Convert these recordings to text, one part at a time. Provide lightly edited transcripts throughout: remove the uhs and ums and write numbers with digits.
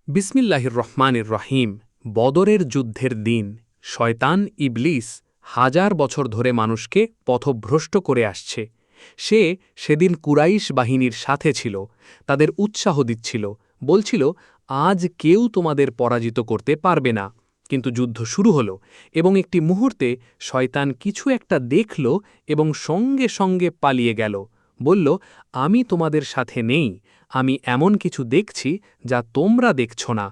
বিসমিল্লাহির রহমানির রহিম। বদরের যুদ্ধের দিন শয়তান ইবলিস হাজার বছর ধরে মানুষকে পথভ্রষ্ট করে আসছে। সেদিন কুরাইশ বাহিনীর সাথে ছিল, তাদের উৎসাহ দিচ্ছিল, বলছিল, আজ কেউ তোমাদের পরাজিত করতে পারবে না। কিন্তু যুদ্ধ শুরু হল এবং একটি মুহূর্তে শয়তান কিছু একটা দেখল এবং সঙ্গে সঙ্গে পালিয়ে গেল। বলল, আমি তোমাদের সাথে নেই, আমি এমন কিছু দেখছি যা তোমরা দেখছ না।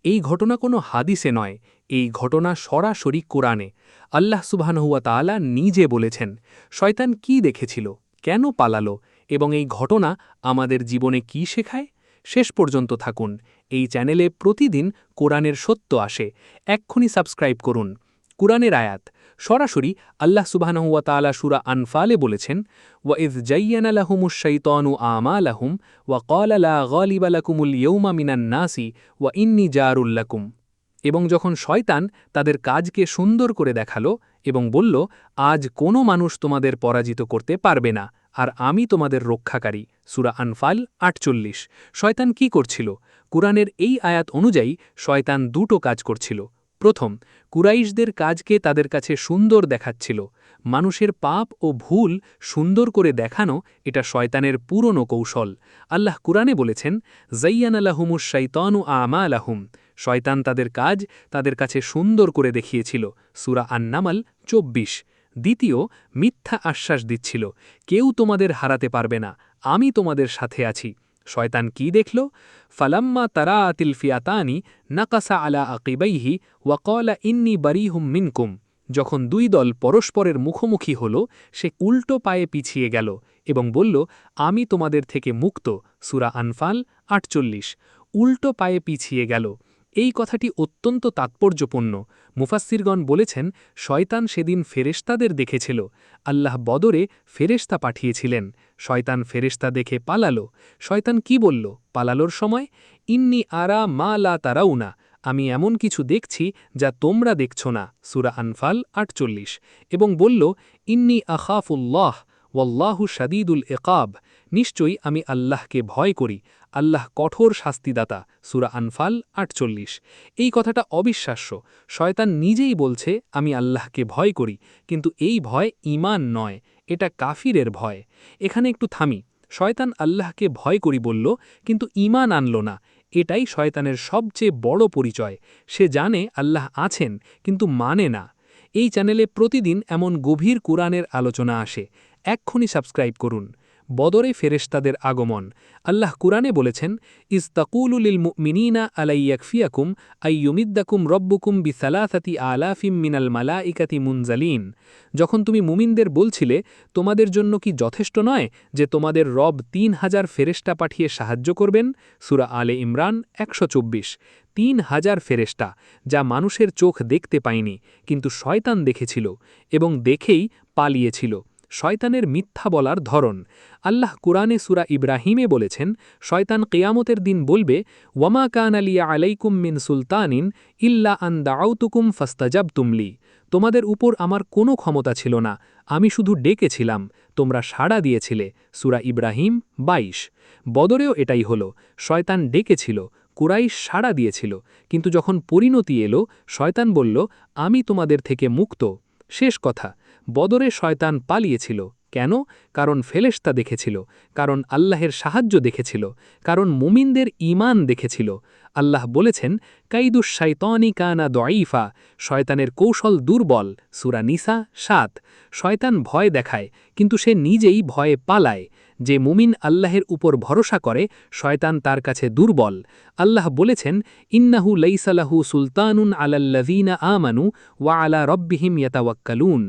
এই ঘটনা কোনো হাদিসে নয়, এই ঘটনা সরাসরি কোরআনে। আল্লাহ সুবহানাহু ওয়া তাআলা নিজে বলেছেন শয়তান কি দেখেছিল, কেন পালালো, এবং এই ঘটনা আমাদের জীবনে কি শেখায়। শেষ পর্যন্ত থাকুন। এই চ্যানেলে প্রতিদিন কোরআনের সত্য আসে। এক্ষুনি সাবস্ক্রাইব করুন। কুরআনের আয়াত সরাসরি আল্লাহ সুবহানাহু ওয়া তাআলা সূরা আনফালে বলেছেন, ওয়াইয যায়্যানা লাহুমুশ শাইতানু আমালাহুম ওয়া ক্বালা লা গালিবা লাকুমুল ইয়াওমা মিনান নাসি ওয়া ইন্নী জারুল লাকুম। এবং যখন শয়তান তাদের কাজকে সুন্দর করে দেখালো এবং বলল, আজ কোনো মানুষ তোমাদের পরাজিত করতে পারবে না, আর আমি তোমাদের রক্ষাকারী। সূরা আনফাল ৪৮। শয়তান কি করছিল? কুরআনের এই আয়াত অনুযায়ী শয়তান দুটো কাজ করছিল। প্রথম, কুরাইশদের কাজকে তাদের কাছে সুন্দর দেখাচ্ছিল। মানুষের পাপ ও ভুল সুন্দর করে দেখানো এটা শয়তানের পুরনো কৌশল। আল্লাহ কুরআনে বলেছেন, যায়্যানা লাহুমুশ শাইতানু আমালাহুম। শয়তান তাদের কাজ তাদের কাছে সুন্দর করে দেখিয়েছিল। সূরা আন-নামল ২৪। দ্বিতীয়, মিথ্যা আশ্বাস দিচ্ছিল, কেউ তোমাদের হারাতে পারবে না, আমি তোমাদের সাথে আছি। শয়তান কি দেখল? ফালাম্মা তারাআতিল ফিয়াতানি নাকাসা আলা আকিবাইহি ওয়া ক্বালা ইন্নী বারীহুম মিনকুম। যখন দুই দল পরস্পরের মুখোমুখি হল, সে উল্টো পায়ে পিছিয়ে গেল এবং বলল, আমি তোমাদের থেকে মুক্ত। সূরা আনফাল ৪৮। উল্টো পায়ে পিছিয়ে গেল। এই কথাটি অত্যন্ত তাৎপর্যপূর্ণ। মুফাসসিরগণ বলেছেন, শয়তান সেদিন ফেরেশতাদের দেখেছিল। আল্লাহ বদরে ফেরেশতা পাঠিয়েছিলেন। শয়তান ফেরেশতা দেখে পালালো। শয়তান কি বলল পালালোর সময়? ইন্নী আরা মা লা তারাউনা। আমি এমন কিছু দেখছি যা তোমরা দেখছ না। সূরা আনফাল ৪৮। এবং বলল, ইন্নী আখাফুল্লাহ ওয়াল্লাহু শাদীদুল ইকাব। নিশ্চয়ই আমি আল্লাহকে ভয় করি, আল্লাহ কঠোর শাস্তিদাতা। সূরা আনফাল ৪৮। এই কথাটা অবিশ্বাস্য। শয়তান নিজেই বলছে, আমি আল্লাহকে ভয় করি, কিন্তু এই ভয় ঈমান নয়, এটা কাফিরের ভয়। এখানে একটু থামি। শয়তান আল্লাহকে ভয় করি বলল, কিন্তু ঈমান আনল না। এটাই শয়তানের সবচেয়ে বড় পরিচয়। সে জানে আল্লাহ আছেন, কিন্তু মানে না। এই চ্যানেলে প্রতিদিন এমন গভীর কুরআনের আলোচনা আসে। এক্ষুনি সাবস্ক্রাইব করুন। বদরে ফেরেশতাদের আগমন। আল্লাহ কুরআনে বলেছেন, ইস্তাকুলু লিল মুমিনিনা আলাইয়াকফিয়াকুম আইয়ুমিদ্দাকুম রব্বুকুম বিসালাসাতি আলাফিম মিনাল মালাইকাতি মুনজালিন। যখন তুমি মুমিনদের বলছিলে, তোমাদের জন্য কি যথেষ্ট নয় যে তোমাদের রব ৩,০০০ ফেরেশতা পাঠিয়ে সাহায্য করবেন? সূরা আলে ইমরান ১২৪। ৩,০০০ ফেরেশতা, যা মানুষের চোখ দেখতে পায়নি, কিন্তু শয়তান দেখেছিল এবং দেখেই পালিয়েছিল। শয়তানের মিথ্যা বলার ধরন। আল্লাহ কুরআনে সূরা ইব্রাহিমে বলেছেন, শয়তান কিয়ামতের দিন বলবে, ওয়ামা কানা লিয়া আলাইকুম মিন সুলতানিন ইল্লা আন দাআউতুকুম ফাস্তাজাবতুম লি। তোমাদের উপর আমার কোনো ক্ষমতা ছিল না, আমি শুধু ডেকেছিলাম, তোমরা সাড়া দিয়েছিলে। সূরা ইব্রাহিম ২২। বদরেও এটাই হলো। শয়তান ডেকেছিল, কুরাইশ সাড়া দিয়েছিল, কিন্তু যখন পরিণতি এলো, শয়তান বলল, আমি তোমাদের থেকে মুক্ত। শেষ কথা, বদরে শয়তান পালিয়েছিল। কেন? কারণ ফেরেশতা দেখেছিল, কারণ আল্লাহের সাহায্য দেখেছিল, কারণ মুমিনদের ঈমান দেখেছিল। আল্লাহ বলেছেন, কাইদুশ শাইতানি কানা দঈফা। শয়তানের কৌশল দুর্বল। সূরা নিসা ৭। শয়তান ভয় দেখায়, কিন্তু সে নিজেই ভয়ে পালায়। যে মুমিন আল্লাহের উপর ভরসা করে, শয়তান তার কাছে দুর্বল। আল্লাহ বলেছেন, ইন্নাহু লাইসা লাহু সুলতানুন আলাল্লাযীনা আমানু ওয়া আলা রব্বিহিম ইয়াতাওয়াক্কালুন।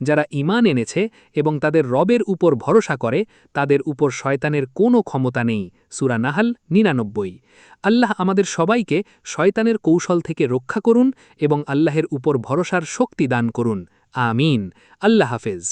যারা ঈমান এনেছে এবং তাদের রবের উপর ভরসা করে, তাদের উপর শয়তানের কোনো ক্ষমতা নেই। সূরা নাহল ৯৯। আল্লাহ আমাদের সবাইকে শয়তানের কৌশল থেকে রক্ষা করুন এবং আল্লাহের উপর ভরসার শক্তি দান করুন। আমিন। আল্লাহ হাফেজ।